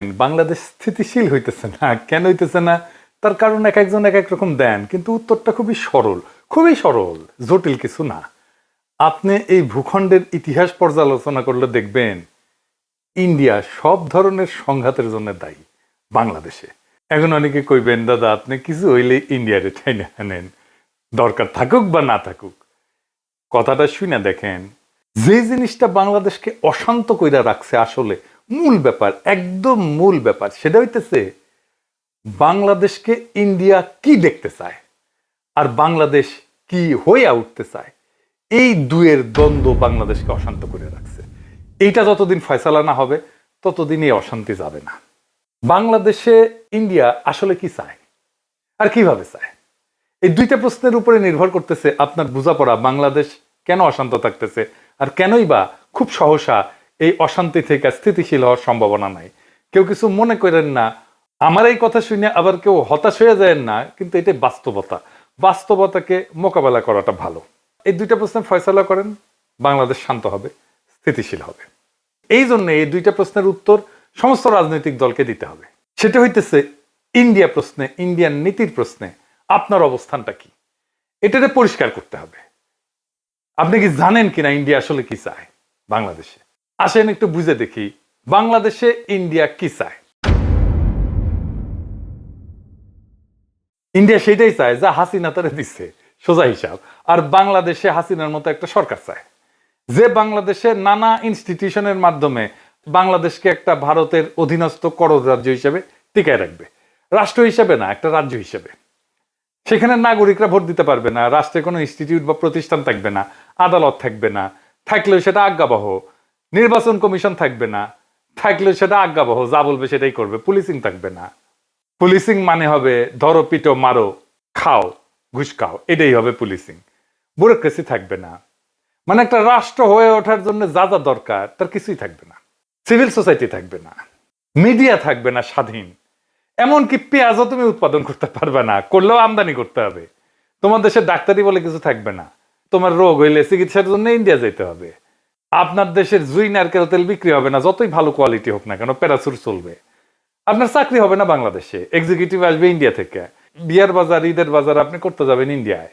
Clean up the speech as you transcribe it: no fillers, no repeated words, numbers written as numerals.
বাংলাদেশ স্থিতিশীল হইতেছে না, কেন হইতেছে না? তার কারণ এক একজন এক এক রকম দেন, কিন্তু উত্তরটা খুবই সরল, জটিল কিছু না। আপনি এই ভূখণ্ডের ইতিহাস পর্যালোচনা করলে দেখবেন ইন্ডিয়া সব ধরনের সংঘাতের জন্য দায়ী বাংলাদেশে। এখন অনেকে কইবেন, দাদা আপনি কিছু হইলে ইন্ডিয়ারে ঠাইনা আনেন, দরকার থাকুক বা না থাকুক। কথাটা শুনে দেখেন, যে জিনিসটা বাংলাদেশকে অশান্ত কইরা রাখছে, আসলে মূল ব্যাপার, একদম মূল ব্যাপার, সেটা হইতেছে বাংলাদেশকে ইন্ডিয়া কি দেখতে চায় আর বাংলাদেশ কি হইয়া উঠতে চায়। এই দুয়ের দ্বন্দ্ব বাংলাদেশকে অশান্ত করে রাখছে। এইটা যতদিন ফয়সালা না হবে ততদিন এই অশান্তি যাবে না। বাংলাদেশে ইন্ডিয়া আসলে কি চায় আর কিভাবে চায়, এই দুইটা প্রশ্নের উপরে নির্ভর করতেছে আপনার বোঝাপড়া বাংলাদেশ কেন অশান্ত থাকতেছে আর কেনই বা খুব সহসা এই অশান্তি থেকে স্থিতিশীল হওয়ার সম্ভাবনা নাই। কেউ কিছু মনে করেন না, আমার এই কথা শুনে আবার কেউ হতাশ হয়ে যায় না, কিন্তু এটা বাস্তবতাকে মোকাবেলা করাটা ভালো। এই দুইটা প্রশ্নের ফয়সালা করেন, বাংলাদেশ শান্ত হবে, স্থিতিশীল হবে। এই জন্য এই দুইটা প্রশ্নের উত্তর সমস্ত রাজনৈতিক দলকে দিতে হবে। সেটা হইতেছে ইন্ডিয়া প্রশ্নে, ইন্ডিয়ান নীতির প্রশ্নে আপনার অবস্থানটা কি, এটাতে পরিষ্কার করতে হবে। আপনি কি জানেন কিনা ইন্ডিয়া আসলে কি চায় বাংলাদেশে? আসেন একটু বুঝে দেখি বাংলাদেশে ইন্ডিয়া কি চায়। ইন্ডিয়া সেটাই চায় যা হাসিনা তারা দিচ্ছে, সোজা হিসাব। আর বাংলাদেশে হাসিনার মতো একটা সরকার চায়, যে বাংলাদেশে নানা ইনস্টিটিউশনের মাধ্যমে বাংলাদেশকে একটা ভারতের অধীনস্থ করদ রাজ্য হিসেবে টিকায় রাখবে। রাষ্ট্র হিসেবে না, একটা রাজ্য হিসেবে। সেখানে নাগরিকরা ভোট দিতে পারবে না, রাষ্ট্রে কোনো ইনস্টিটিউট বা প্রতিষ্ঠান থাকবে না, আদালত থাকবে না, থাকলেও সেটা আজ্ঞাবহ, নির্বাচন কমিশন থাকবে না, থাকলেও সেটা আজ্ঞাবহ, যা বলবে সেটাই করবে, পুলিশিং থাকবে না। পুলিশিং মানে হবে ধরো, পিটো, মারো, খাও, ঘুষ খাও, এটাই হবে পুলিশিং। ব্যুরোক্রেসি থাকবে না। মানে একটা রাষ্ট্র হয়ে ওঠার জন্য যা যা দরকার তার কিছুই থাকবে না। সিভিল সোসাইটি থাকবে না, মিডিয়া থাকবে না স্বাধীন, এমনকি পেঁয়াজও তুমি উৎপাদন করতে পারবে না, করলেও আমদানি করতে হবে। তোমার দেশে ডাক্তারি বলে কিছু থাকবে না, তোমার রোগ হইলে চিকিৎসার জন্য ইন্ডিয়া যেতে হবে। আপনার দেশের জুই নারকেল তেল বিক্রি হবে না, যতই ভালো কোয়ালিটি হোক না কেন, প্যারাসুট চলবে। আপনার চাকরি হবে না বাংলাদেশে, এক্সিকিউটিভ আসবে ইন্ডিয়া থেকে, বিয়ার বাজার, ঈদের বাজার আপনি করতে যাবেন ইন্ডিয়ায়।